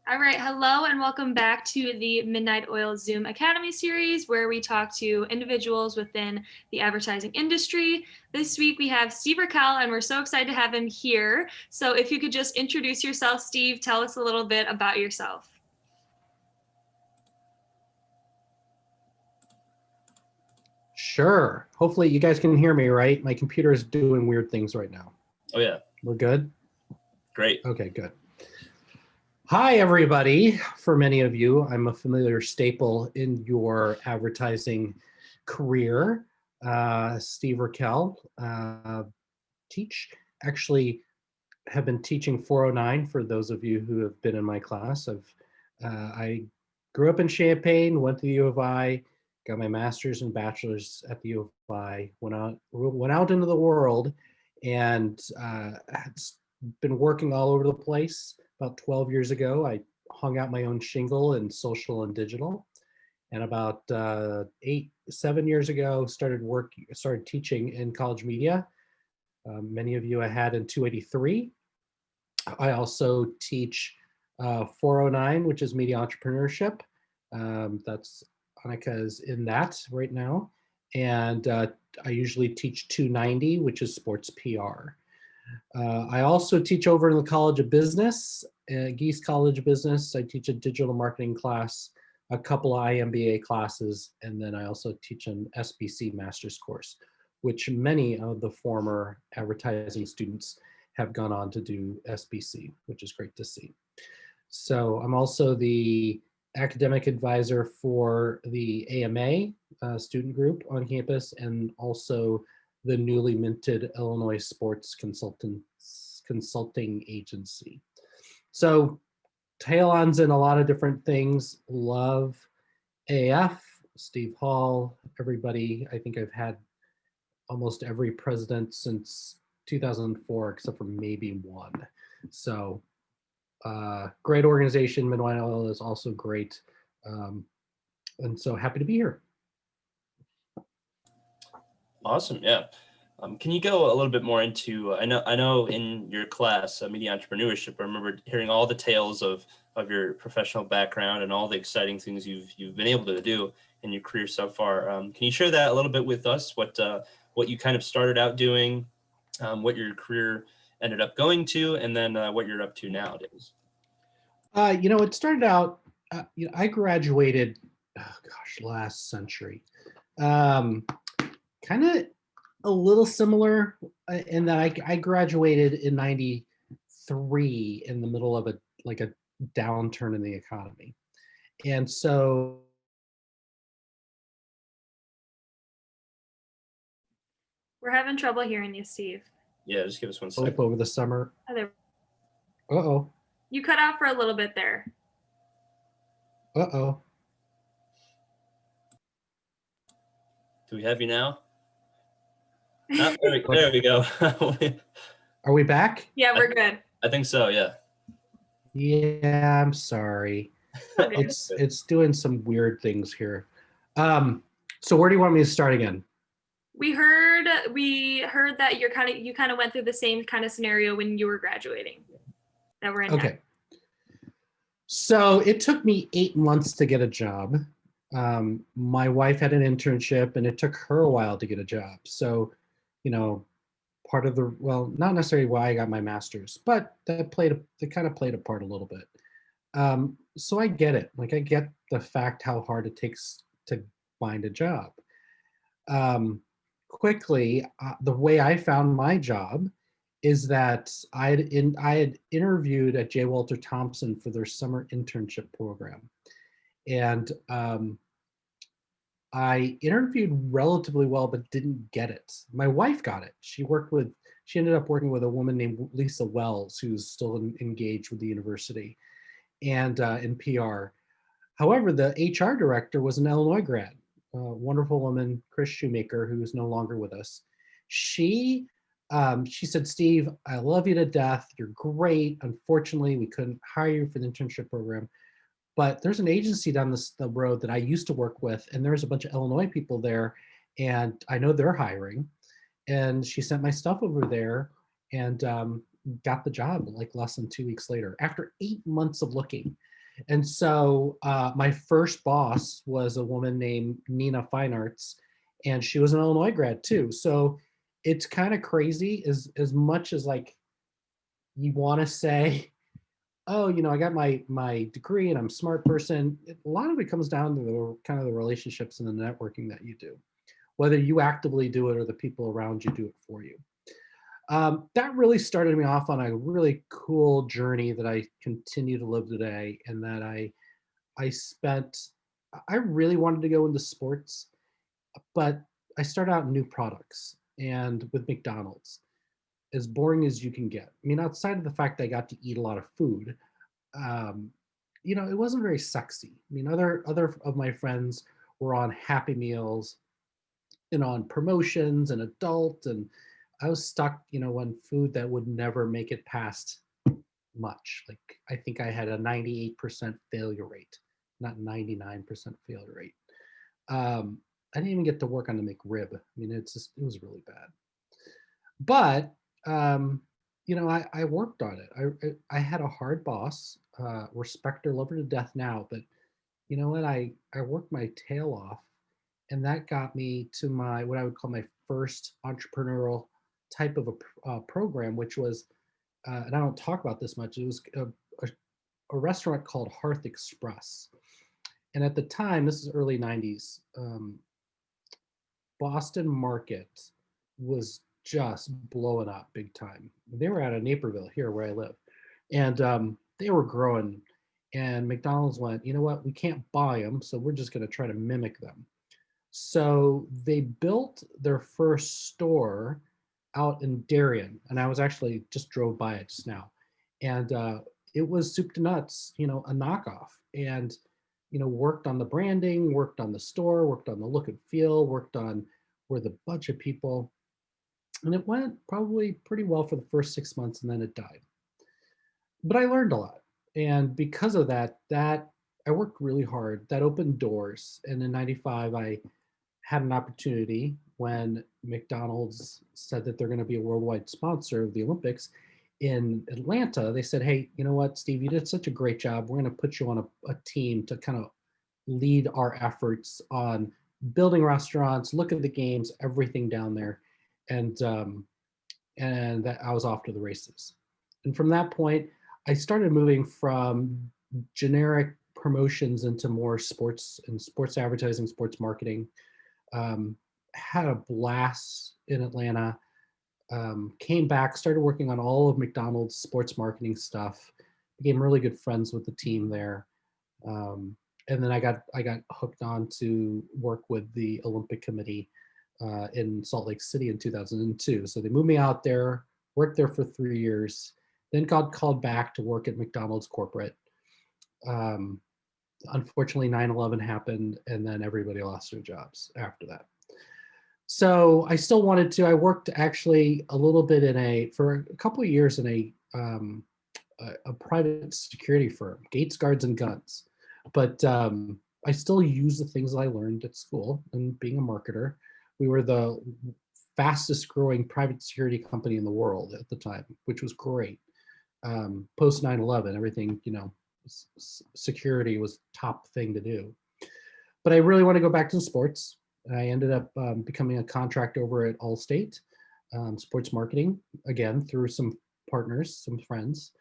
All right, hello and welcome back to the Midnight Oil Zoom Academy series where we talk to individuals within the advertising industry. This week we have Steve Raquel and we're so excited to have him here. So if you could just introduce yourself, Steve, tell us a little bit about yourself. Sure. Hopefully you guys can hear me, right? My computer is doing weird things right now. Oh yeah. We're good? Great. Okay, good. Hi, everybody. For many of you, I'm a familiar staple in your advertising career. Steve Raquel, actually have been teaching 409 for those of you who have been in my class. I grew up in Champaign, went to the U of I, got my master's and bachelor's at the U of I, went out into the world, and had been working all over the place. About 12 years ago, I hung out my own shingle in social and digital. And about 7 years ago, started teaching in college media. Many of you I had in 283. I also teach 409, which is media entrepreneurship. That's Annika is in that right now. And I usually teach 290, which is sports PR. I also teach over in the College of Business, Geese College of Business. I teach a digital marketing class, a couple of IMBA classes, and then I also teach an SBC master's course, which many of the former advertising students have gone on to do SBC, which is great to see. So I'm also the academic advisor for the AMA student group on campus, and also the newly minted Illinois Sports Consulting Agency. So tail-ons in a lot of different things. Love AF, Steve Hall, everybody. I think I've had almost every president since 2004, except for maybe one. So great organization. Midnight Oil is also great. And so happy to be here. Awesome. Yeah. Can you go a little bit more into, I know in your class, media entrepreneurship, I remember hearing all the tales of your professional background and all the exciting things you've been able to do in your career so far. Can you share that a little bit with us? What you kind of started out doing, what your career ended up going to, and then what you're up to nowadays? It started out, I graduated, last century. Kind of a little similar in that I graduated in 93 in the middle of a downturn in the economy. And so We're having trouble hearing you, Steve. Yeah, just give us one second. over the summer. Oh, there. Uh-oh. You cut out for a little bit there. Uh-oh. Do we have you now? Oh, there we go. Are we back? Yeah, we're good. I think so, yeah. Yeah, I'm sorry. It's doing some weird things here. So where do you want me to start again? We heard that you kind of went through the same kind of scenario when you were graduating that we're in now. Okay. So it took me 8 months to get a job. My wife had an internship and it took her a while to get a job. So, part of not necessarily why I got my master's, but that kind of played a part a little bit. So I get it. I get the fact how hard it takes to find a job. Quickly, the way I found my job is that I had interviewed at J. Walter Thompson for their summer internship program. And I interviewed relatively well, but didn't get it. My wife got it. She ended up working with a woman named Lisa Wells, who's still engaged with the university and in PR. However, the HR director was an Illinois grad, a wonderful woman, Chris Shoemaker, who is no longer with us. She said, "Steve, I love you to death. You're great. Unfortunately, we couldn't hire you for the internship program. But there's an agency down the road that I used to work with, and there's a bunch of Illinois people there, and I know they're hiring." And she sent my stuff over there and got the job less than 2 weeks later, after 8 months of looking. And so my first boss was a woman named Nina Fine Arts, and she was an Illinois grad too. So it's kind of crazy as much as like you want to say, oh, I got my degree and I'm a smart person. A lot of it comes down to the kind of the relationships and the networking that you do, whether you actively do it or the people around you do it for you. That really started me off on a really cool journey that I continue to live today, and that I really wanted to go into sports, but I started out in new products and with McDonald's, as boring as you can get. I mean, outside of the fact that I got to eat a lot of food, um, it wasn't very sexy. I mean, other of my friends were on Happy Meals and on promotions and adult, and I was stuck, on food that would never make it past much. Like I think I had a 98% failure rate, not 99% failure rate. I didn't even get to work on the McRib. I mean, it was really bad. But I worked on it. I had a hard boss, respect her, love her to death now. But you know what? I worked my tail off, and that got me to my what I would call my first entrepreneurial type of a program, which was, and I don't talk about this much. It was a restaurant called Hearth Express, and at the time, this is early '90s. Boston Market was just blowing up big time. They were out of Naperville here where I live, and they were growing. And McDonald's went, you know what? We can't buy them, so we're just going to try to mimic them. So they built their first store out in Darien, and I was actually just drove by it just now, and it was soup to nuts, a knockoff, and worked on the branding, worked on the store, worked on the look and feel, worked on with a bunch of people, and it went probably pretty well for the first 6 months, and then it died. But I learned a lot, and because of that I worked really hard. That opened doors, and in '95 I had an opportunity when McDonald's said that they're going to be a worldwide sponsor of the Olympics in Atlanta. They said, hey, you know what, Steve, you did such a great job. We're going to put you on a team to kind of lead our efforts on building restaurants, look at the games, everything down there. And that I was off to the races. And from that point, I started moving from generic promotions into more sports and sports advertising, sports marketing. Had a blast in Atlanta. Came back, started working on all of McDonald's sports marketing stuff. Became really good friends with the team there, and then I got hooked on to work with the Olympic Committee in Salt Lake City in 2002. So they moved me out there, worked there for 3 years, then got called back to work at McDonald's corporate. Um, Unfortunately, 9/11 happened, and then everybody lost their jobs after that. So I still wanted to. I worked actually a little bit for a couple of years in a private security firm, Gates Guards and Guns. But I still use the things that I learned at school and being a marketer. We were the fastest growing private security company in the world at the time, which was great. Post 9/11, everything, security was top thing to do. But I really want to go back to sports. I ended up becoming a contract over at Allstate, sports marketing, again, through some partners, some friends.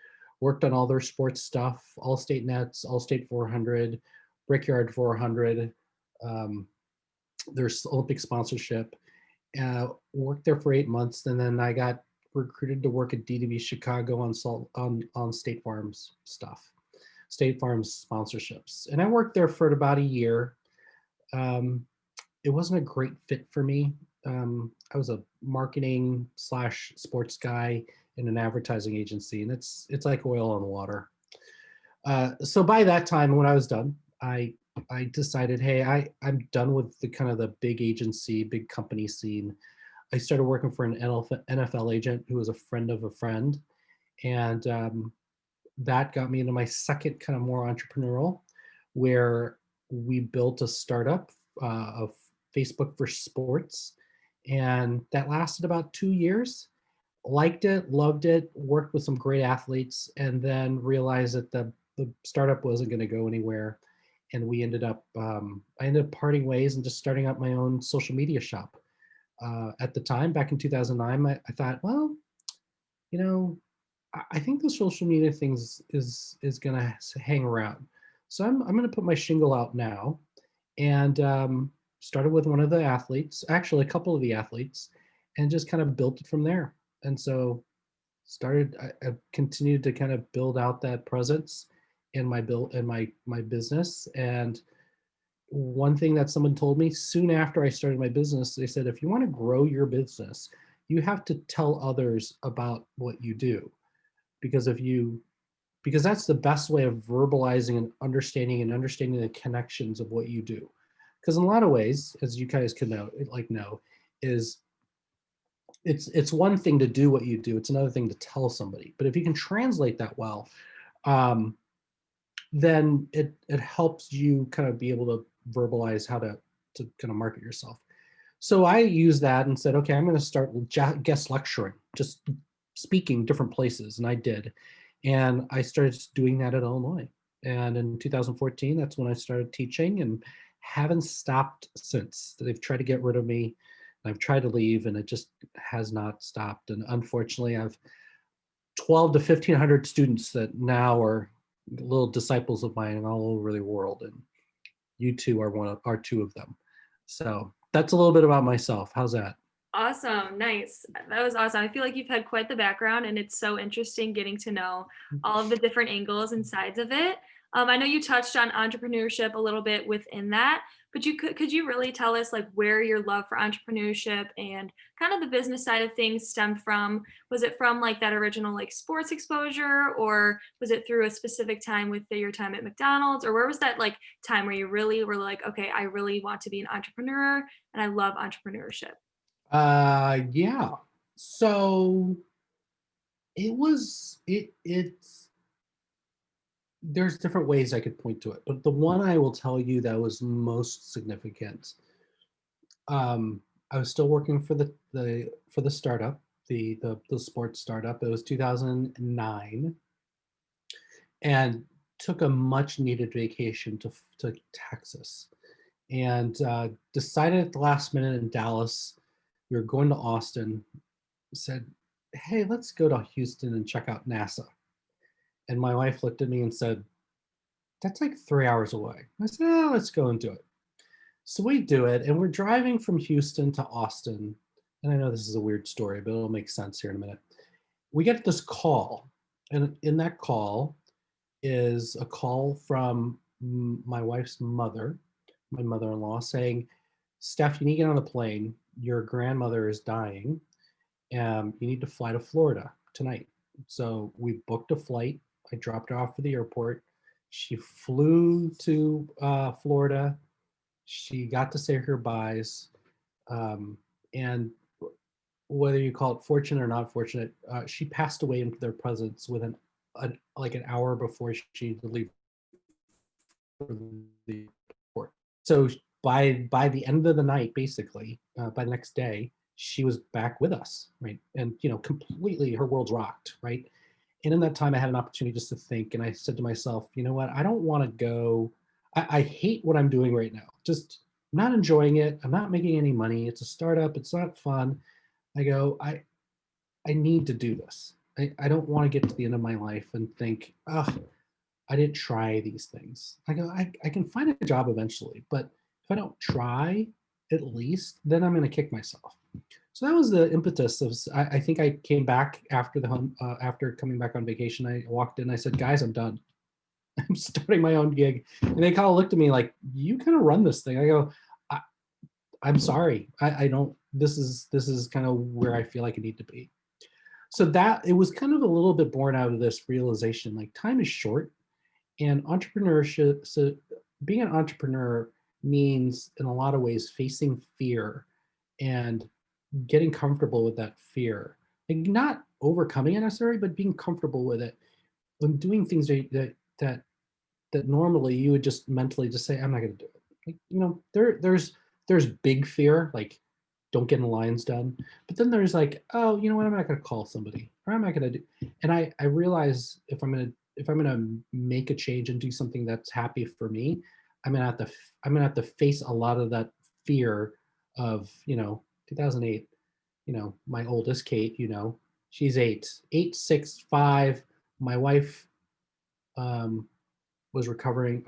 Worked on all their sports stuff, Allstate Nets, Allstate 400, Brickyard 400, there's Olympic sponsorship. Worked there for 8 months, and then I got recruited to work at DDB Chicago on State Farm's stuff, State Farm's sponsorships. And I worked there for about a year. It wasn't a great fit for me. I was a marketing / sports guy in an advertising agency, and it's like oil on water. So by that time, when I was done, I decided, hey, I'm done with the kind of the big agency, big company scene. I started working for an NFL agent who was a friend of a friend, and that got me into my second kind of more entrepreneurial, where we built a startup of Facebook for sports, and that lasted about 2 years. Liked it, loved it, worked with some great athletes, and then realized that the startup wasn't going to go anywhere, and we ended up I ended up parting ways and just starting up my own social media shop. At the time, back in 2009, I thought, well, you know, I think the social media things is going to hang around. So I'm going to put my shingle out now, and started with one of the athletes, actually a couple of the athletes, and just kind of built it from there. And so I continued to kind of build out that presence in my business. And one thing that someone told me soon after I started my business, they said, if you want to grow your business, you have to tell others about what you do, because if you because that's the best way of verbalizing and understanding the connections of what you do. Because in a lot of ways, as you guys can know, is it's one thing to do what you do, it's another thing to tell somebody. But if you can translate that well, um, then it helps you kind of be able to verbalize how to kind of market yourself. So I used that and said, okay, I'm going to start guest lecturing, just speaking different places, and I did. And I started doing that at Illinois. And in 2014, that's when I started teaching, and haven't stopped since. They've tried to get rid of me. I've tried to leave, and it just has not stopped. And unfortunately, I've 12 to 1,500 students that now are little disciples of mine all over the world. And you two are two of them. So that's a little bit about myself. How's that? Awesome. Nice. That was awesome. I feel like you've had quite the background, and it's so interesting getting to know all of the different angles and sides of it. I know you touched on entrepreneurship a little bit within that, but could you really tell us like where your love for entrepreneurship and kind of the business side of things stemmed from? Was it from like that original like sports exposure, or was it through a specific time with your time at McDonald's, or where was that like time where you really were like, okay, I really want to be an entrepreneur and I love entrepreneurship? Yeah. So it's there's different ways I could point to it, but the one I will tell you that was most significant. Um, I was still working for the startup, the sports startup. It was 2009, and took a much needed vacation to Texas, and decided at the last minute in Dallas we were going to Austin. Said, hey, let's go to Houston and check out NASA. And my wife looked at me and said, that's like 3 hours away. I said, oh, let's go and do it. So we do it, and we're driving from Houston to Austin. And I know this is a weird story, but it'll make sense here in a minute. We get this call, and in that call is a call from my wife's mother, my mother-in-law, saying, Steph, you need to get on the plane. Your grandmother is dying. You need to fly to Florida tonight. So we booked a flight. I dropped her off at the airport. She flew to Florida. She got to say her goodbyes. And whether you call it fortunate or not fortunate, she passed away into their presence within like an hour before she had to leave for the airport. So by the end of the night, basically, by the next day, she was back with us, right? And completely, her world's rocked, right? And in that time, I had an opportunity just to think, and I said to myself, you know what? I don't want to go. I hate what I'm doing right now. Just I'm not enjoying it. I'm not making any money. It's a startup. It's not fun. I go, I need to do this. I don't want to get to the end of my life and think, oh, I didn't try these things. I go, I can find a job eventually, but if I don't try at least, then I'm going to kick myself. So that was the impetus of. I think I came back after after coming back on vacation. I walked in. I said, "Guys, I'm done. I'm starting my own gig." And they kind of looked at me like, "You kind of run this thing." I go, I'm sorry. I don't. This is kind of where I feel like I need to be." So that it was kind of a little bit born out of this realization, like time is short, and entrepreneurship. So being an entrepreneur means, in a lot of ways, facing fear and getting comfortable with that fear, like not overcoming it necessarily, but being comfortable with it when doing things that normally you would just mentally just say, I'm not going to do it. Like, there's big fear, like don't get in lines done. But then there's like, oh, you know what? I'm not going to call somebody, or I'm not going to do. And I realize if I'm going to to make a change and do something that's happy for me, I'm gonna have to face a lot of that fear of, 2008. My oldest Kate, she's 8, 6, 5. My wife was recovering,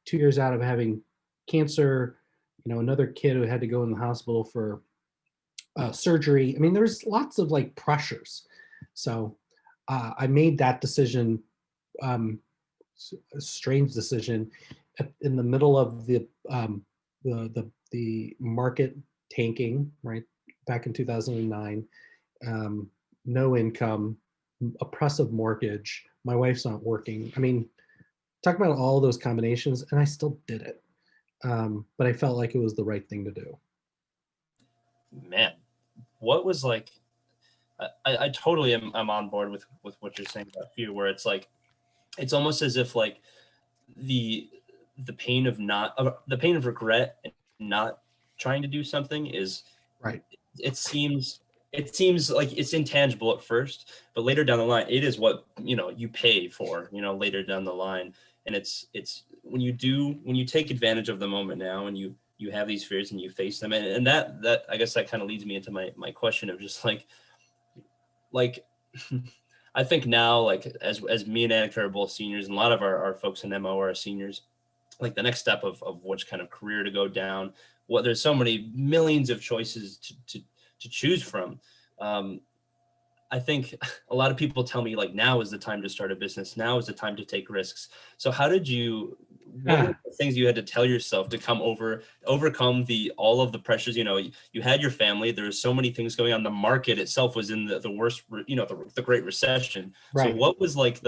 2 years out of having cancer. Another kid who had to go in the hospital for surgery. I mean, there's lots of like pressures. So I made that decision, um, a strange decision, in the middle of the market tanking, right, back in 2009. No income, oppressive mortgage. My wife's not working. I mean, talk about all those combinations, and I still did it. But I felt like it was the right thing to do. Man, what was like? I totally am. I'm on board with what you're saying about fear, where it's like it's almost as if like the the pain of not the pain of regret and not trying to do something is Right. it seems like it's intangible at first, but later down the line it is what you pay for later down the line. And it's when you take advantage of the moment now and you have these fears and you face them. And that I guess that kind of leads me into my question of just like I think now, like as me and Annika are both seniors, and a lot of our folks in MO are seniors, like the next step of which kind of career to go down. What there's so many millions of choices to choose from. Um, I think a lot of people tell me like now is the time to start a business. Now is the time to take risks. So what were Ah, the things you had to tell yourself to overcome all of the pressures? You had your family. There's so many things going on. The market itself was in the worst, the Great Recession. So right. what was like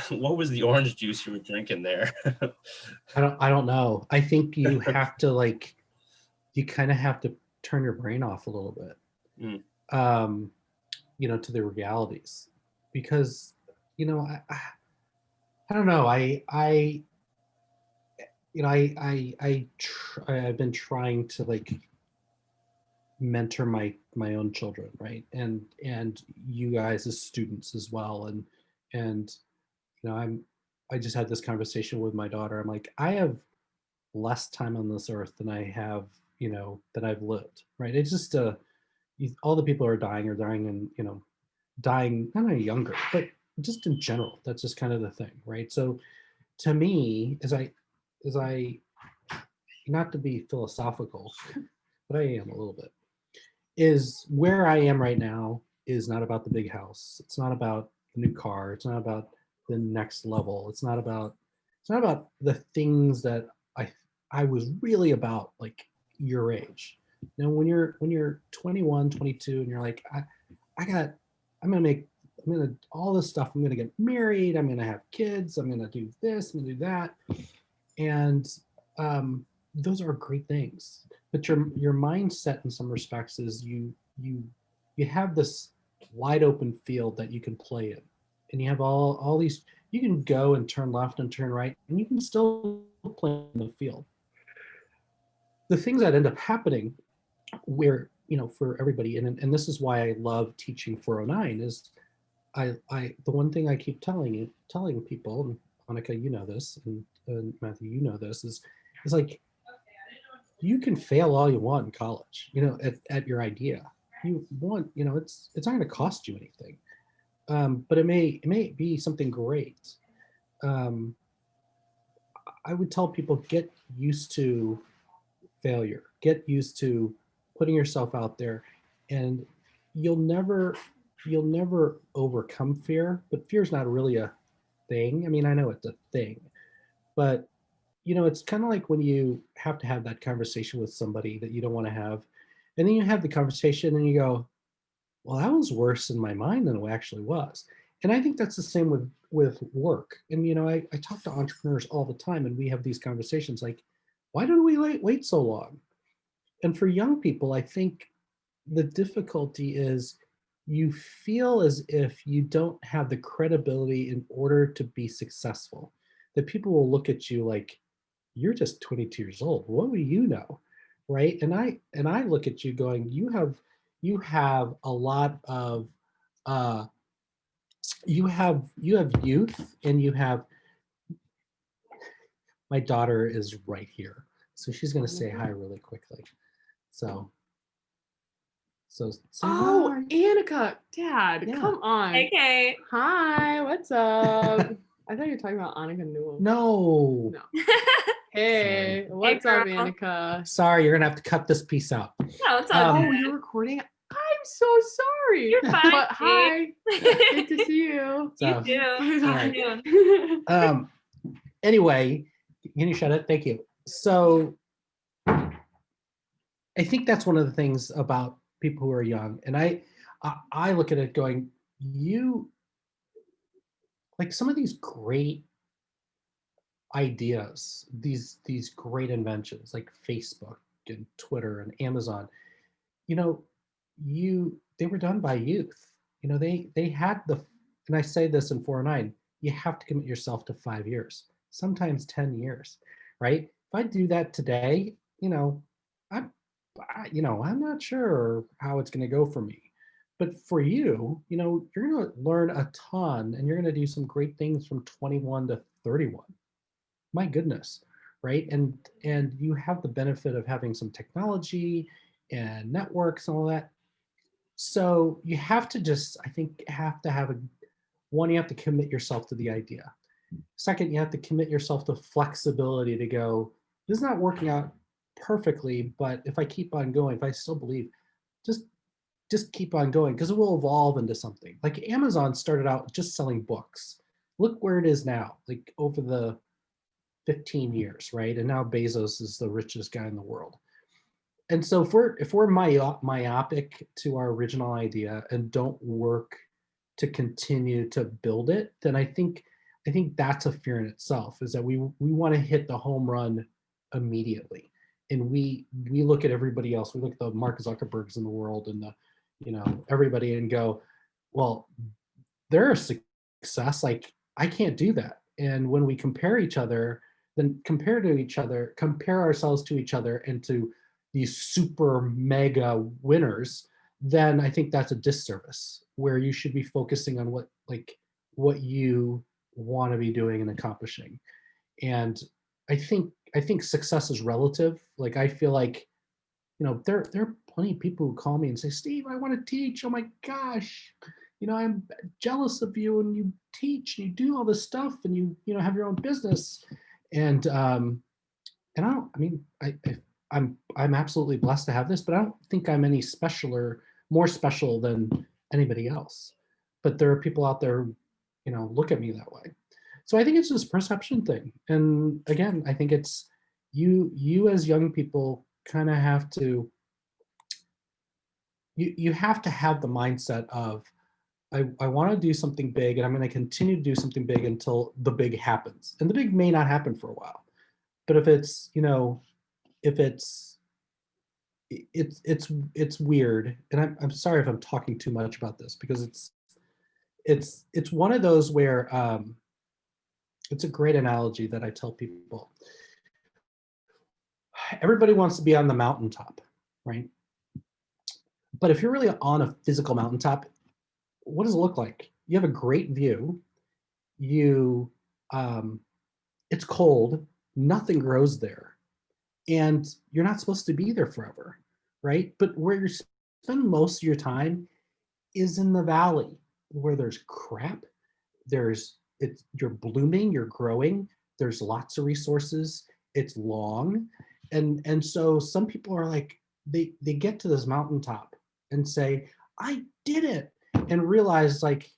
what was the orange juice you were drinking there? I don't know. I think you have to you kind of have to turn your brain off a little bit, Mm, um, to the realities, because I don't know. I've been trying to mentor my own children, right, and you guys as students as well, and I just had this conversation with my daughter. I'm like, I have less time on this earth than I have, that I've lived, right? It's just all the people are dying, and dying not only younger, but just in general. That's just kind of the thing, right? So to me, as I not to be philosophical, but I am a little bit, is where I am right now is not about the big house. It's not about the new car. It's not about the next level. It's not about the things that I was really about, like your age. When you're 21, 22, and you're like, I got I'm gonna all this stuff. I'm gonna get married. I'm gonna have kids. I'm gonna do this. I'm gonna do that. And those are great things. But your mindset in some respects is you have this wide open field that you can play in, and you have all these. You can go and turn left and turn right, and you can still play in the field. The things that end up happening, where for everybody, and this is why I love teaching 409, is the one thing I keep telling people, and Monica, you know this, and Matthew, you know this, is like, you can fail all you want in college, at your idea. You want, it's not going to cost you anything, but it may be something great. Um, I would tell people, get used to failure, get used to putting yourself out there, and you'll never you'll never overcome fear. But fear is not really a thing. I mean, I know it's a thing, but it's kind of like when you have to have that conversation with somebody that you don't want to have, and then you have the conversation and you go, well, that was worse in my mind than it actually was. And I think that's the same with work. And I talk to entrepreneurs all the time, and we have these conversations like, why did we wait so long? And for young people, I think the difficulty is, you feel as if you don't have the credibility in order to be successful, that people will look at you like, you're just 22 years old, what do you know, right? And I look at you going, you have a lot of uh, you have youth, and you have, my daughter is right here, so she's going to say hi really quickly. So say Oh, hi. Annika, Dad, Yeah. come on. Hey, Kate. Hi, what's up? I thought you were talking about Annika Newell. No. No. Hey, what's Hey, up, girl. Annika? Sorry, you're gonna have to cut this piece out. No, it's all Oh, good. you're recording? I'm so sorry. You're fine, But hi, good to see you. So, You too. all How right. you doing? Anyway, can you shut it? Thank you. So I think that's one of the things about people who are young, and I look at it going, you, like, some of these great ideas, these great inventions like Facebook and Twitter and Amazon, you know, they were done by youth. You know, they had and I say this in 409, you have to commit yourself to 5 years, sometimes 10 years, right? If I do that today, I'm I'm not sure how it's going to go for me. But for you, you're going to learn a ton, and you're going to do some great things from 21 to 31. My goodness, right? And you have the benefit of having some technology and networks and all that. So you have to just, I think, have to have one, you have to commit yourself to the idea. Second, you have to commit yourself to flexibility to go, this is not working out perfectly, but if I keep on going, if I still believe, just keep on going, because it will evolve into something. Like Amazon started out just selling books. Look where it is now, like over the 15 years, right? And now Bezos is the richest guy in the world. And so if we're myopic to our original idea and don't work to continue to build it, then I think that's a fear in itself, is that we want to hit the home run immediately. And we look at everybody else, we look at the Mark Zuckerbergs in the world, and everybody, and go, well, they're a success, like I can't do that. And when we compare each other, then compare ourselves to each other and to these super mega winners, then I think that's a disservice, where you should be focusing on what you want to be doing and accomplishing. And I think success is relative. Like, I feel like, there are plenty of people who call me and say, Steve, I want to teach. Oh my gosh, I'm jealous of you, and you teach and you do all this stuff, and have your own business. And I don't, I mean, I'm absolutely blessed to have this, but I don't think I'm any special or more special than anybody else. But there are people out there, look at me that way. So I think it's just a perception thing. And again, I think it's you as young people kind of have to, you have to have the mindset of, I want to do something big, and I'm going to continue to do something big until the big happens. And the big may not happen for a while. But if it's, if it's weird, and I'm sorry if I'm talking too much about this, because it's one of those where, it's a great analogy that I tell people. Everybody wants to be on the mountaintop, right? But if you're really on a physical mountaintop, what does it look like? You have a great view. You It's cold, nothing grows there, and you're not supposed to be there forever, right? But where you spend most of your time is in the valley, where there's crap, you're blooming, you're growing, there's lots of resources, it's long. And so some people are like, they get to this mountaintop and say, I did it, and realize, like,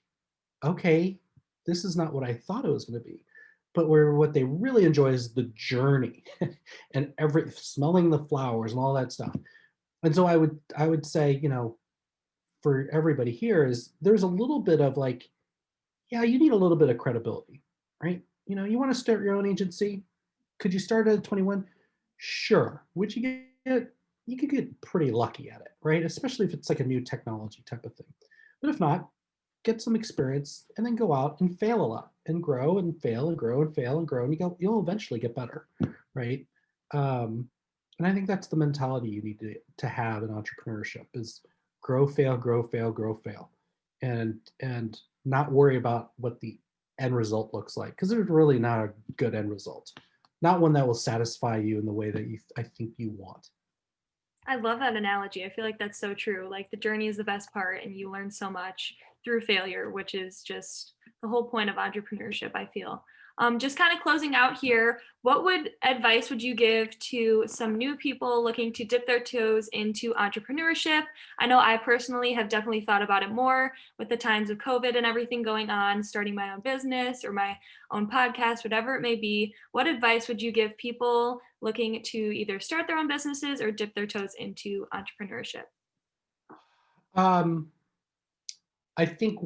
okay, this is not what I thought it was going to be. But what they really enjoy is the journey and smelling the flowers and all that stuff. And so I would say, for everybody here, is there's a little bit of, like, yeah, you need a little bit of credibility, right? You want to start your own agency. Could you start at 21? Sure. Would you get, you could get pretty lucky at it, right? Especially if it's like a new technology type of thing. But if not, get some experience and then go out and fail a lot and grow and fail and grow and fail and grow, and you'll eventually get better, right? And I think that's the mentality you need to have in entrepreneurship, is grow, fail, grow, fail, grow, fail. and not worry about what the end result looks like, because there's really not a good end result, not one that will satisfy you in the way that I think you want. I love that analogy. I feel like that's so true. Like the journey is the best part, and you learn so much through failure, which is just the whole point of entrepreneurship, I feel. Just kind of closing out here, what advice would you give to some new people looking to dip their toes into entrepreneurship? I know I personally have definitely thought about it more with the times of COVID and everything going on, starting my own business or my own podcast, whatever it may be. What advice would you give people looking to either start their own businesses or dip their toes into entrepreneurship? Um, I think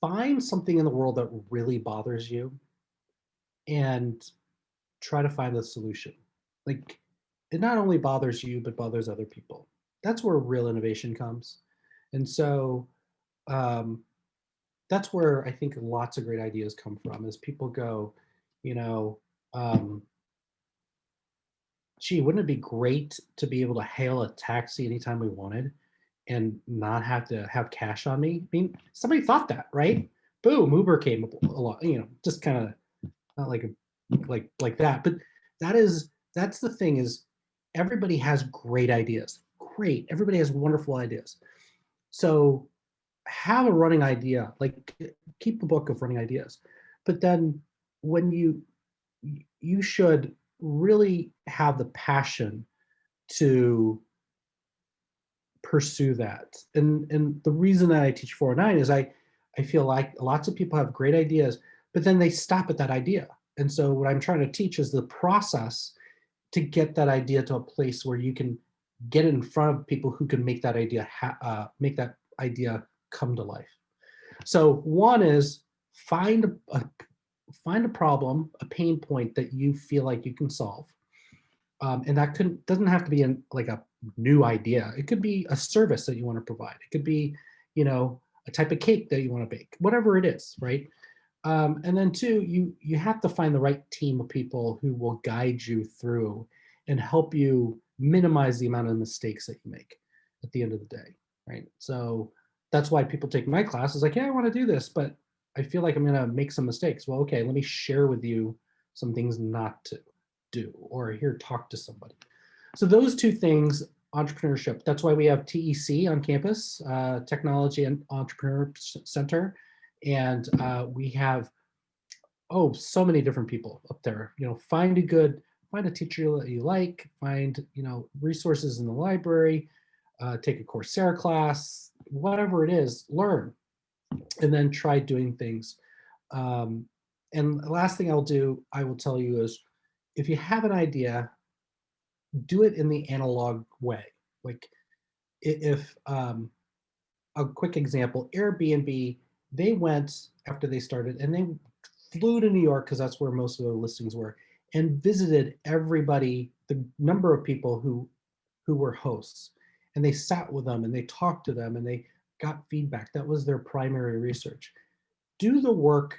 find something in the world that really bothers you and try to find the solution. Like, it not only bothers you, but bothers other people. That's where real innovation comes. And so um, that's where I think lots of great ideas come from, is people go, you know, um, gee, wouldn't it be great to be able to hail a taxi anytime we wanted and not have to have cash on me? I mean, somebody thought that, right? Boom, Uber came along, just kind of not like that. But that's the thing, is everybody has great ideas. Great. Everybody has wonderful ideas. So have a running idea, like keep the book of running ideas. But then when you should really have the passion to pursue that. And the reason that I teach 409 is I feel like lots of people have great ideas, but then they stop at that idea. And so what I'm trying to teach is the process to get that idea to a place where you can get it in front of people who can make that idea come to life. So one is find a problem, a pain point that you feel like you can solve. And that doesn't have to be like a new idea. It could be a service that you want to provide. It could be, a type of cake that you want to bake, whatever it is, right? And then two, you have to find the right team of people who will guide you through and help you minimize the amount of mistakes that you make at the end of the day, right? So that's why people take my class. Is like, yeah, I want to do this, but I feel like I'm going to make some mistakes. Well, okay, let me share with you some things not to do, or here, talk to somebody. So those two things, entrepreneurship. That's why we have TEC on campus, Technology and Entrepreneur Center. And we have, so many different people up there. Find a teacher that you like, find, resources in the library, take a Coursera class, whatever it is, learn, and then try doing things. And the last thing I will tell you is, if you have an idea, do it in the analog way. Like if a quick example, Airbnb, they went after they started and they flew to New York, because that's where most of the listings were, and visited everybody, the number of people who were hosts, and they sat with them and they talked to them and they got feedback. That was their primary research. Do the work,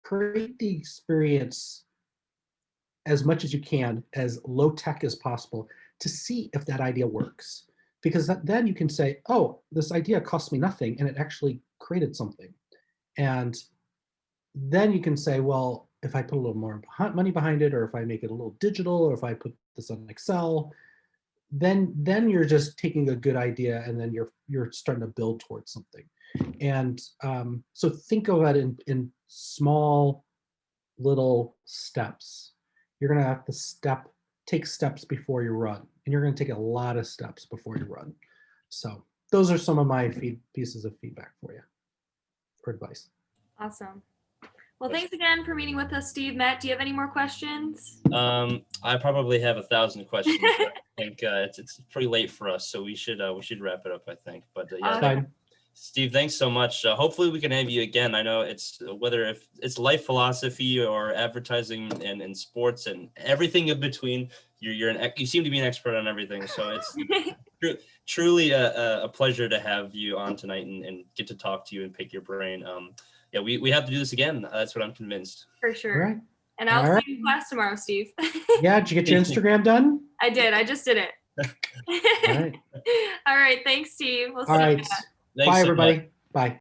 create the experience as much as you can, as low tech as possible, to see if that idea works. Because then you can say, oh, this idea cost me nothing and it actually created something. And then you can say, well, if I put a little more money behind it, or if I make it a little digital, or if I put this on Excel, then you're just taking a good idea and then you're starting to build towards something. And so think of it in small little steps. You're going to have to take steps before you run, and you're going to take a lot of steps before you run. So those are some of my pieces of feedback for you, or advice. Awesome. Well, thanks again for meeting with us, Steve. Matt, do you have any more questions? I probably have 1,000 questions. But I think it's pretty late for us, so we should wrap it up, I think. But yeah, Fine. Steve, thanks so much. Hopefully we can have you again. I know it's whether if it's life philosophy or advertising and sports and everything in between. You seem to be an expert on everything. So it's truly a pleasure to have you on tonight and get to talk to you and pick your brain. Yeah, we have to do this again. That's what I'm convinced. For sure. All right. And I'll All right. see you in class tomorrow, Steve. Yeah, did you get your Instagram done? I did. I just did it. All right. All right. Thanks, Steve. We'll All see right. you. Thanks Bye, so much. everybody. Bye.